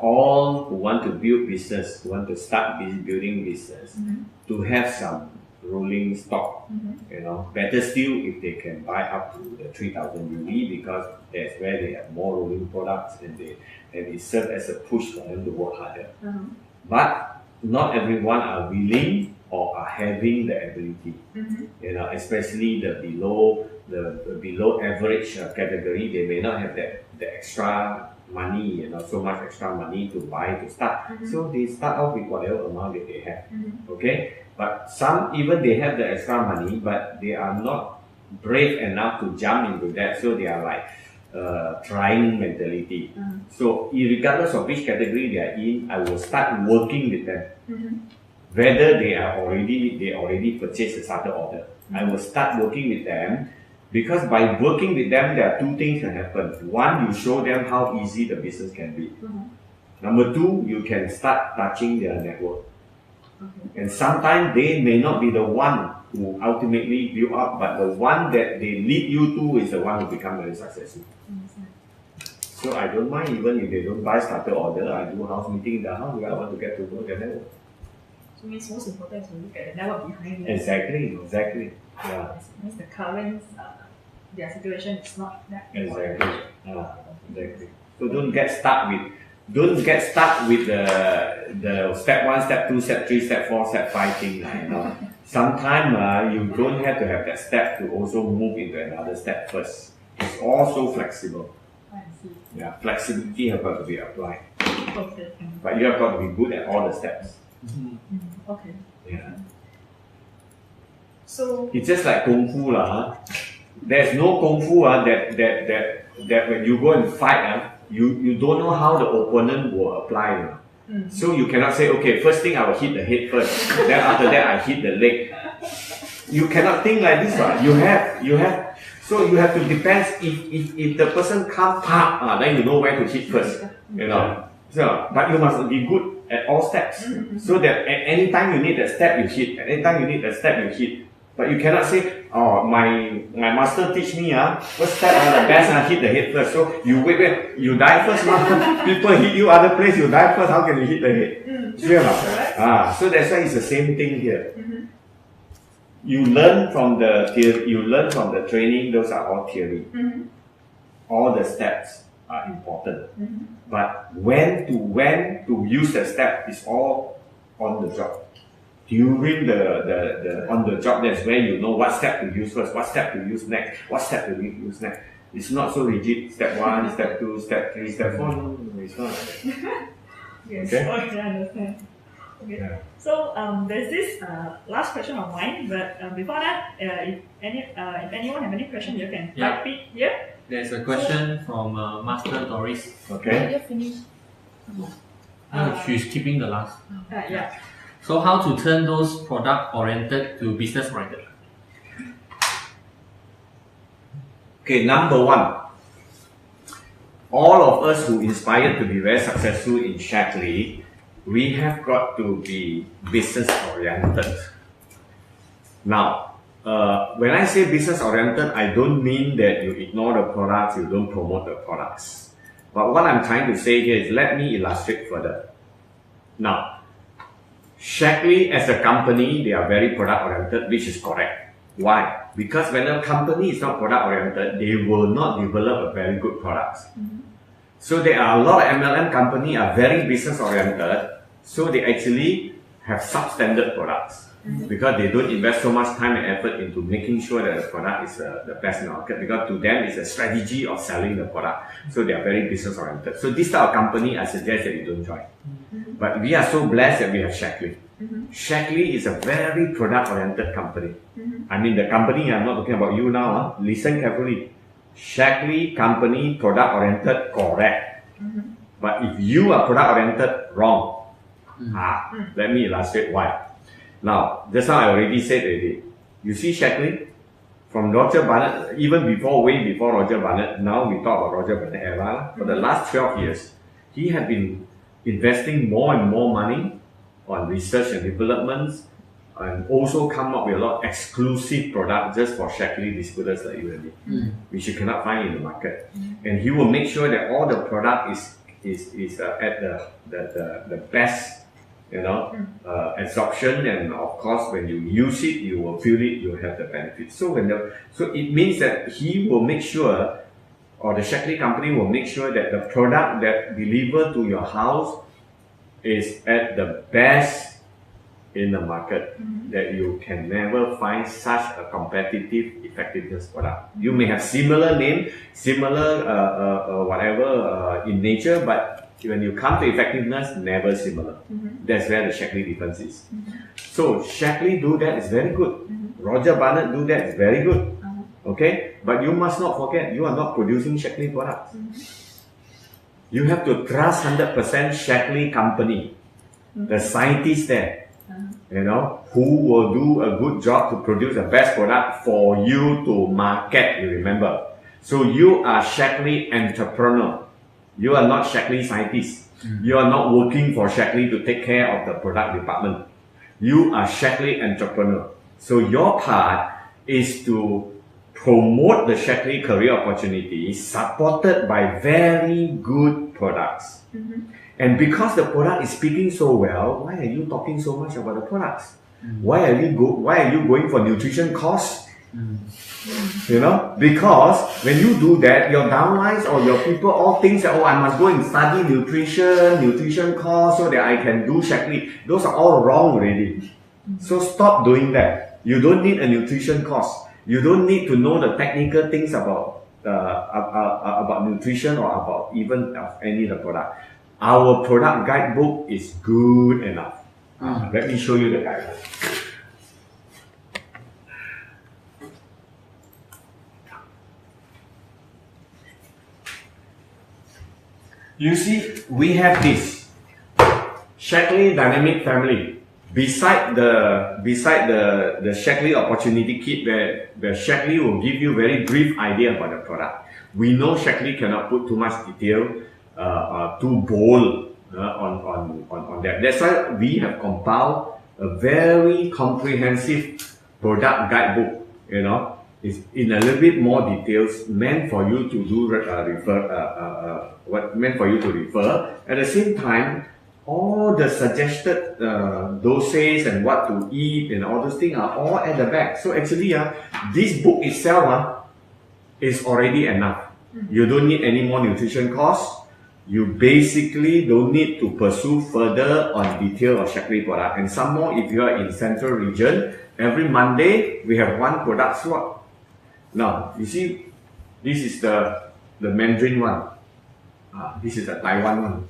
S2: all who want to build business, who want to start building business, to have some rolling stock, better still if they can buy up to the 3,000 UV because that's where they have more rolling products and it serves as a push for them to work harder. But not everyone are willing or are having the ability, especially the below average category. They may not have the extra money, so much extra money to buy to start. So they start off with whatever amount that they have. Okay, but some even they have the extra money, but they are not brave enough to jump into that. So they are like trying mentality. So regardless of which category they are in, I will start working with them. Whether they already purchased a starter order, I will start working with them. Because by working with them, there are two things that happen. One, you show them how easy the business can be. Number two, you can start touching their network. And sometimes they may not be the one who ultimately build up, but the one that they lead you to is the one who become very successful. So I don't mind even if they don't buy starter order, I do house meeting in the house because I want to get to know their network.
S1: So it means most important is to look at the network behind it.
S2: Exactly. Yeah.
S1: It means the current their situation is not that
S2: exactly. Exactly. So don't get stuck with the step 1, step 2, step 3, step 4, step 5 thing. Sometimes you don't have to have that step to also move into another step first. It's also flexible.
S1: I see.
S2: Yeah, flexibility has got to be applied.
S1: Okay.
S2: But you have got to be good at all the steps.
S1: Okay.
S2: Yeah.
S1: So
S2: it's just like kung fu There's no kung fu that when you go and fight you don't know how the opponent will apply. So you cannot say, okay, first thing I will hit the head first, then after that I hit the leg. You cannot think like this, right? You have. So you have to depend if the person comes then you know where to hit first. So, but you must be good at all steps. So that at any time you need that step you hit, at any time you need that step you hit. But you cannot say, oh, my master teach me, what step are the best, hit the head first. So you wait, you die first, people hit you other place, you die first, how can you hit the head? Sure. So that's why it's the same thing here. you learn from the theory, you learn from the training. Those are all theory. All the steps are important, but when to use the step is all on the job. During the on the job, that's where you know what step to use first, what step to use next, what step to use next. It's not so rigid. Step 1, step 2, step 3, step 4. No, it's not like that.
S1: Yes,
S2: Okay.
S1: okay, I understand. Okay.
S2: Yeah.
S1: So there's this last question of mine, but before that, if anyone have any question, you can type it here.
S3: There's a question from Master Doris.
S2: Okay.
S1: You finish.
S3: She's keeping the last.
S1: Yeah.
S3: So how to turn those product oriented to business oriented?
S2: Okay, number 1. All of us who inspired to be very successful in Shackley, we have got to be business oriented. Now, when I say business oriented, I don't mean that you ignore the products, you don't promote the products. But what I'm trying to say here is, let me illustrate further. Now, Shackley as a company, they are very product oriented, which is correct. Why? Because when a company is not product oriented, they will not develop a very good products. So there are a lot of MLM companies are very business oriented, so they actually have substandard products because they don't invest so much time and effort into making sure that the product is the best in the market, because to them it's a strategy of selling the product. So they are very business oriented. So this type of company, I suggest that you don't join. But we are so blessed that we have Shackley. Shackley is a very product oriented company. I mean, the company, I'm not talking about you now, listen carefully. Shackley company, product oriented, correct. But if you are product oriented, wrong. Let me illustrate why. Now, just now I already said already. You see Shackley? From Roger Barnett, even before, way before Roger Barnett, now we talk about Roger Barnett era, for the last 12 years, he had been investing more and more money on research and developments, and also come up with a lot of exclusive products just for Shackley distributors like you and me, which you cannot find in the market. And he will make sure that all the product is at the best, absorption, and of course when you use it, you will feel it, you will have the benefit. So it means that he will make sure, or the Shackley company will make sure that the product that delivered to your house is at the best in the market, that you can never find such a competitive effectiveness product. You may have similar name, similar whatever in nature, but when you come to effectiveness, never similar. That's where the Shackley difference is. So Shackley do that is very good. Roger Barnett do that is very good. Okay, but you must not forget, you are not producing Shackley products. You have to trust 100% Shackley company, the scientists there, who will do a good job to produce the best product for you to market, you remember. So you are Shackley entrepreneur. You are not Shackley scientist. You are not working for Shackley to take care of the product department. You are Shackley entrepreneur. So your part is to promote the Shackley career opportunities supported by very good products. And because the product is speaking so well, why are you talking so much about the products? Why are you going for nutrition course? Because when you do that, your downlines or your people all think that, I must go and study nutrition course so that I can do Shackley. Those are all wrong already. So stop doing that. You don't need a nutrition course. You don't need to know the technical things about nutrition or about even any of the product. Our product guidebook is good enough. Let me show you the guidebook. You see, we have this Shackley Dynamic Family. Beside the Shackley Opportunity Kit, where Shackley will give you very brief idea about the product. We know Shackley cannot put too much detail, too bold on that. That's why we have compiled a very comprehensive product guidebook. It's in a little bit more details, meant for you to do refer. At the same time, all the suggested doses and what to eat and all those things are all at the back. So actually, this book itself is already enough. You don't need any more nutrition course. You basically don't need to pursue further on detail of Shaklee product. And some more, if you are in central region, every Monday we have one product slot. Now, you see, this is the Mandarin one. This is the Taiwan one.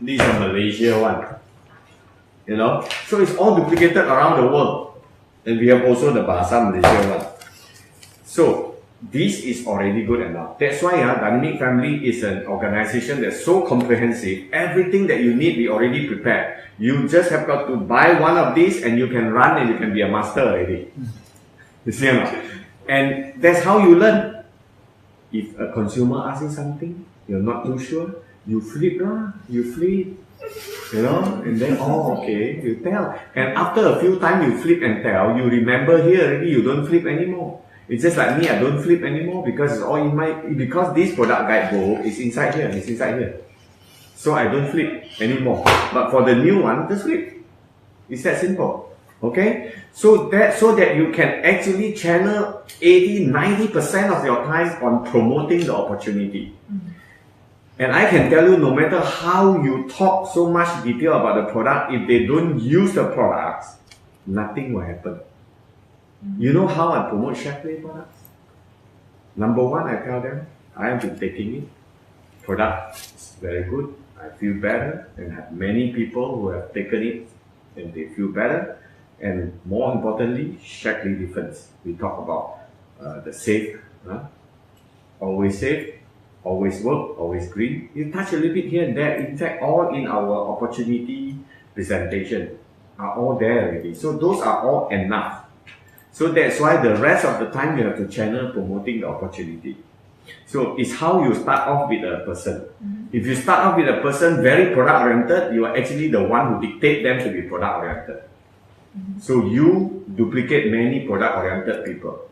S2: This is the Malaysia one. You know, so it's all duplicated around the world. And we have also the Bahasa Malaysia one. So this is already good enough. That's why Dynamic Family is an organization that's so comprehensive. Everything that you need, we already prepared. You just have got to buy one of these and you can run and you can be a master already. You see or not? And that's how you learn. If a consumer asks you something, you're not too sure, you flip, you know, and then, okay, you tell. And after a few times you flip and tell, you remember here already, you don't flip anymore. It's just like me, I don't flip anymore because it's all in because this product guidebook is inside here, So I don't flip anymore. But for the new one, just flip. It's that simple. Okay? So that you can actually channel 80-90% of your time on promoting the opportunity. And I can tell you, no matter how you talk so much detail about the product, if they don't use the products, nothing will happen. You know how I promote Shaklee products? Number one, I tell them, I have been taking it. Product is very good. I feel better, and have many people who have taken it and they feel better. And more importantly, Shaklee difference. We talk about the safe, always safe, always work, always green. You touch a little bit here and there. In fact, all in our opportunity presentation are all there already. So those are all enough. So that's why the rest of the time you have to channel promoting the opportunity. So it's how you start off with a person. If you start off with a person very product oriented, you are actually the one who dictate them to be product oriented. So you duplicate many product oriented people.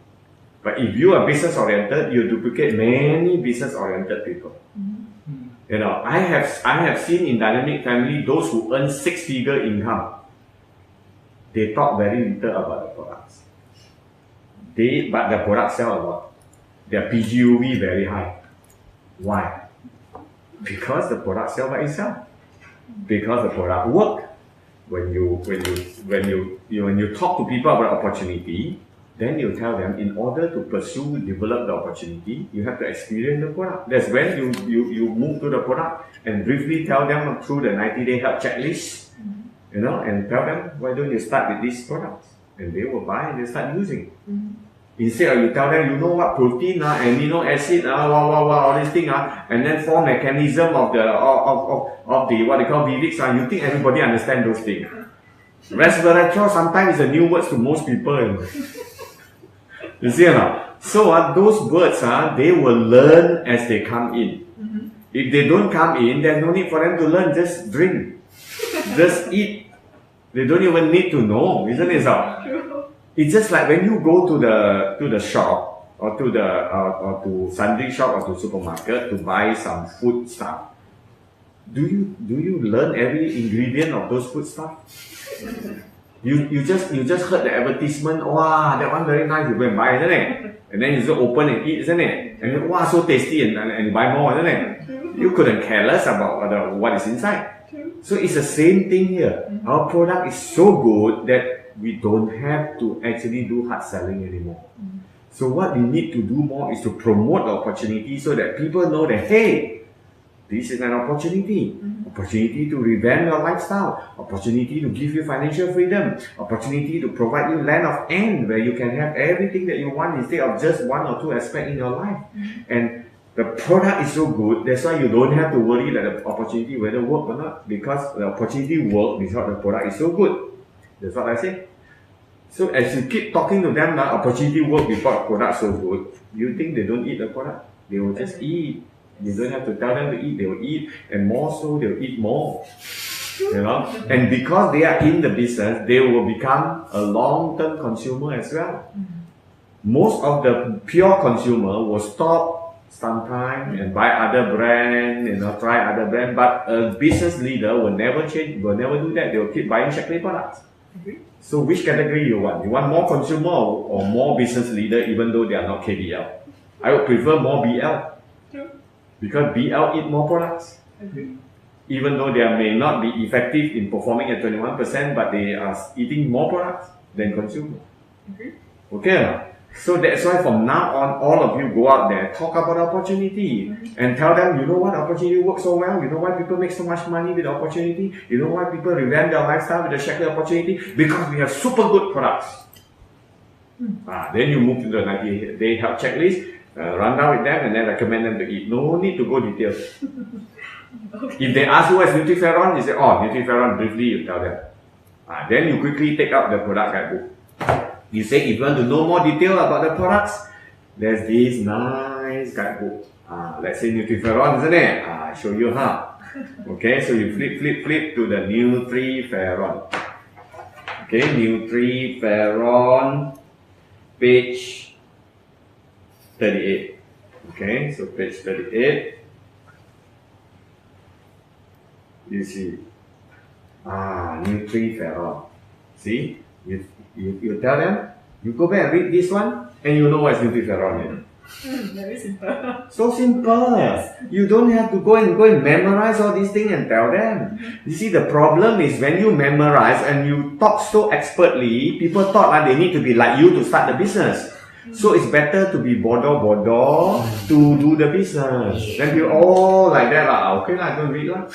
S2: But if you are business oriented, you duplicate many business oriented people. You know, I have seen in Dynamic Family those who earn 6-figure income. They talk very little about the products. But the product sell a lot. Their PGUV very high. Why? Because the product sell by itself. Because the product work. When you talk to people about opportunity, then you tell them in order to develop the opportunity, you have to experience the product. That's when you move to the product and briefly tell them through the 90-day help checklist, you know, and tell them, why don't you start with these products? And they will buy and they start using. Instead of you tell them, you know what, protein, amino acid, all these things, and then form mechanism of the what they call BVIX, you think everybody understands those things. Resveratrol sometimes is a new word to most people. You see or not? So those words, they will learn as they come in. If they don't come in, there's no need for them to learn. Just drink, just eat. They don't even need to know, isn't it so? It's just like when you go to the shop or to sundry shop or to supermarket to buy some food stuff. Do you learn every ingredient of those food stuff? You just heard the advertisement. Wow, that one very nice. You go and buy, isn't it? And then you just open and eat, isn't it? And then, wow, so tasty, and you buy more, isn't it? You couldn't care less about what is inside. So it's the same thing here. Our product is so good that we don't have to actually do hard selling anymore. So what we need to do more is to promote the opportunity so that people know that, hey, this is an opportunity. Opportunity to revamp your lifestyle. Opportunity to give you financial freedom. Opportunity to provide you land of end where you can have everything that you want instead of just one or two aspects in your life. And the product is so good, that's why you don't have to worry that the opportunity whether work or not, because the opportunity work because the product is so good. That's what I say. So as you keep talking to them now, opportunity work because product so good, you think they don't eat the product? They will just eat. You don't have to tell them to eat, they will eat, and more so they'll eat more. You know? And because they are in the business, they will become a long-term consumer as well. Most of the pure consumer will stop sometime and buy other brand, try other brand. But a business leader will never change, will never do that. They will keep buying Shaklee products. So which category you want? You want more consumer or more business leader, even though they are not KBL? I would prefer more BL. Because BL eat more products. Even though they may not be effective in performing at 21%, but they are eating more products than consumer. Okay? So that's why from now on, all of you go out there, talk about opportunity and tell them, you know what, opportunity works so well, you know why people make so much money with the opportunity, you know why people revamp their lifestyle with the Shaklee opportunity, because we have super good products. Then you move to the 90-day health checklist, run down with them and then recommend them to eat. No need to go details. If they ask you what is Nutriferon, you say, oh, Nutriferon, briefly you tell them. Then you quickly take out the product guidebook. You say, if you want to know more detail about the products, there's this nice guidebook. Let's say Nutriferon, isn't it? I show you how. Okay, so you flip to the Nutriferon. Okay, Nutriferon, page 38. Okay, so page 38. You see, Nutriferon. See, you tell them, you go back and read this one, and you know what is Nutriferon.
S1: Very simple.
S2: So simple. Yes. You don't have to go and memorize all these things and tell them. You see, the problem is when you memorize and you talk so expertly, people thought they need to be like you to start the business. So it's better to be bodoh to do the business. Then you all like that okay I don't read lah.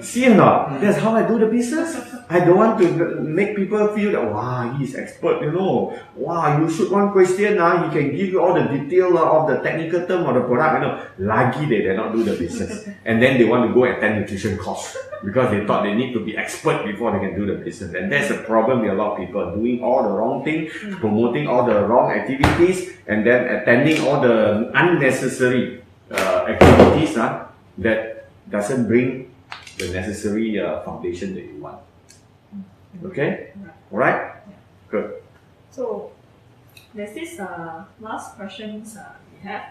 S2: See or not? That's how I do the business. I don't want to make people feel that wow, he's expert, Wow, you shoot one question he can give you all the detail of the technical term of the product, Lagi they did not do the business. And then they want to go attend nutrition course because they thought they need to be expert before they can do the business. And that's the problem with a lot of people doing all the wrong thing, promoting all the wrong activities, and then attending all the unnecessary activities that doesn't bring the necessary foundation that you want. Okay? Alright? Good.
S1: So, there's this last questions we have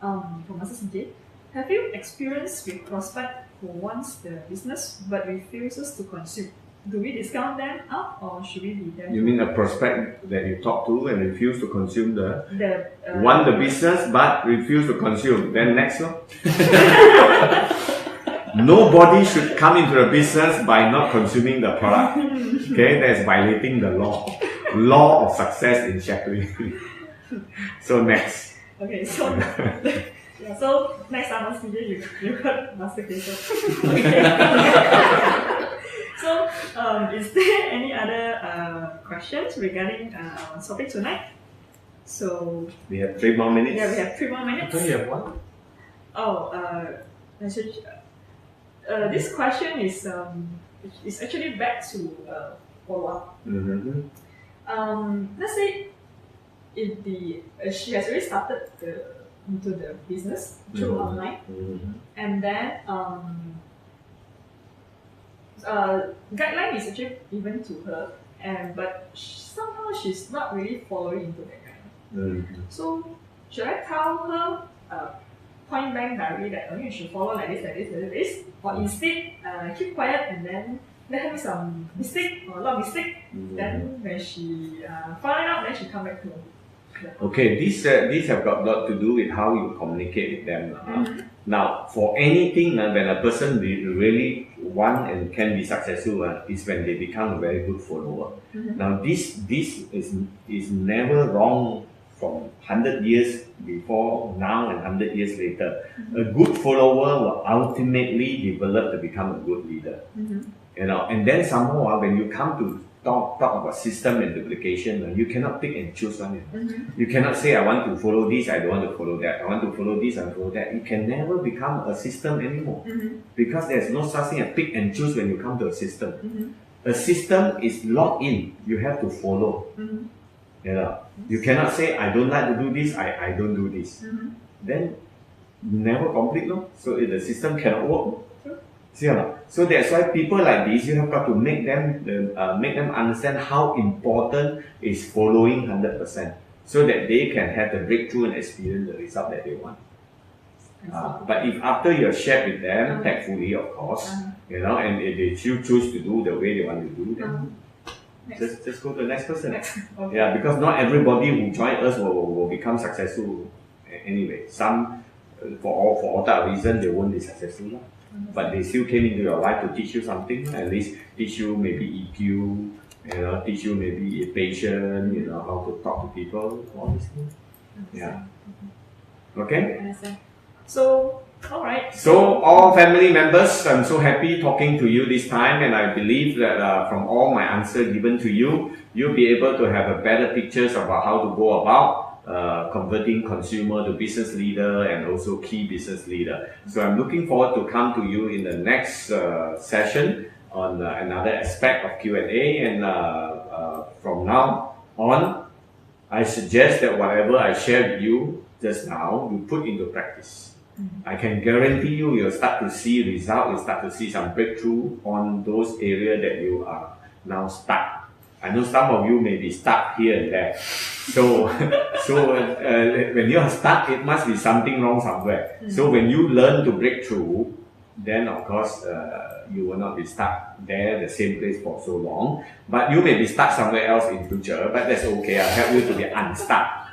S1: from Master CJ. Have you experienced with prospect who wants the business but refuses to consume? Do we discount them out or should we be there?
S2: You mean a prospect that you talk to and refuse to consume want the business but refuse to consume? Then next one. Nobody should come into the business by not consuming the product. Okay, that's violating the law of success in Shaklee. So next.
S1: Okay, so so next Master CJ, you heard Master Keshav. So is there any other questions regarding our topic tonight? So
S2: we have 3 more minutes.
S1: Yeah, we have 3 more minutes.
S3: I thought you have one.
S1: This question is actually back to follow-up. Let's say if she has already started into the business through online, and then guideline is actually given to her, but somehow she's not really following into that guideline. So should I tell her point blank directly that you should follow like this, or instead keep quiet and then let her make some mistake or a lot of mistake. Then when she find out, then she come back to her.
S2: Okay, these have got a lot to do with how you communicate with them. Now, for anything, when a person really want and can be successful, is when they become a very good follower. Now, this is never wrong from 100 years before now and 100 years later. A good follower will ultimately develop to become a good leader. And then somehow when you come to talk about system and duplication, you cannot pick and choose one. You cannot say, I want to follow this, I don't want to follow that. I want to follow this, I want to follow that. It can never become a system anymore. Because there's no such thing as pick and choose when you come to a system. A system is locked in. You have to follow. You cannot say, I don't like to do this, I don't do this. Then never complete. So the system cannot work. So that's why people like this, you have got to make them understand how important is following 100%. so that they can have the breakthrough and experience the result that they want. But if after you have shared with them, tactfully of course, and if they choose to do the way they want to do, then just go to the next person.
S1: Okay.
S2: Yeah, because not everybody who join us will become successful anyway. Some, for all that reason, they won't be successful. But they still came into your life to teach you something, at least teach you maybe EQ, teach you maybe patience, how to talk to people, all these things. Yeah. Okay?
S1: Understand. So, alright.
S2: So, all family members, I'm so happy talking to you this time, and I believe that from all my answers given to you, you'll be able to have a better pictures about how to go about converting consumer to business leader and also key business leader. So I'm looking forward to come to you in the next session on another aspect of Q&A, and from now on, I suggest that whatever I shared with you just now, you put into practice. I can guarantee you'll start to see results, you'll start to see some breakthrough on those areas that you are now stuck. I know some of you may be stuck here and there. So, when you are stuck, it must be something wrong somewhere. So when you learn to break through, then of course you will not be stuck there, the same place for so long. But you may be stuck somewhere else in future, but that's okay. I'll help you to be unstuck,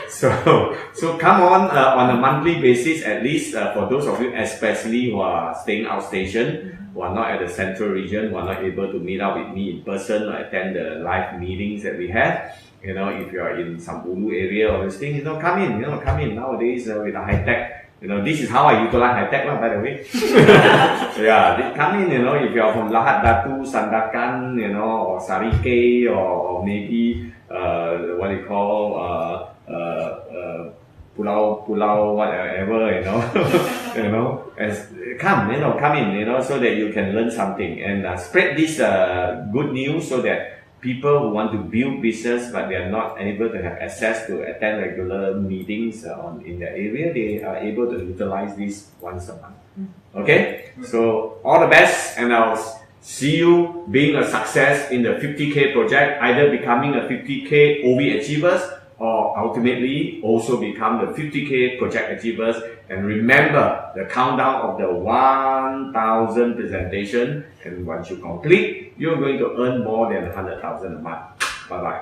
S2: so come on a monthly basis, at least for those of you especially who are staying outstation, who are not at the central region, who are not able to meet up with me in person or attend the live meetings that we have. If you are in some Ulu area or this thing, come in nowadays with the high tech. This is how I utilize high tech, by the way. Yeah, come in, if you are from Lahad Datu, Sandakan, or Sarike, or maybe what you call Pulau, whatever, come in, so that you can learn something and spread this good news so that people who want to build business but they are not able to have access to attend regular meetings in the area, they are able to utilize this once a month. Okay, so all the best, and I'll see you being a success in the 50K project, either becoming a 50K OV achievers or ultimately also become the 50K project achievers. And remember the countdown of the 1,000 presentation, and once you complete, you're going to earn more than 100,000 a month. Bye bye.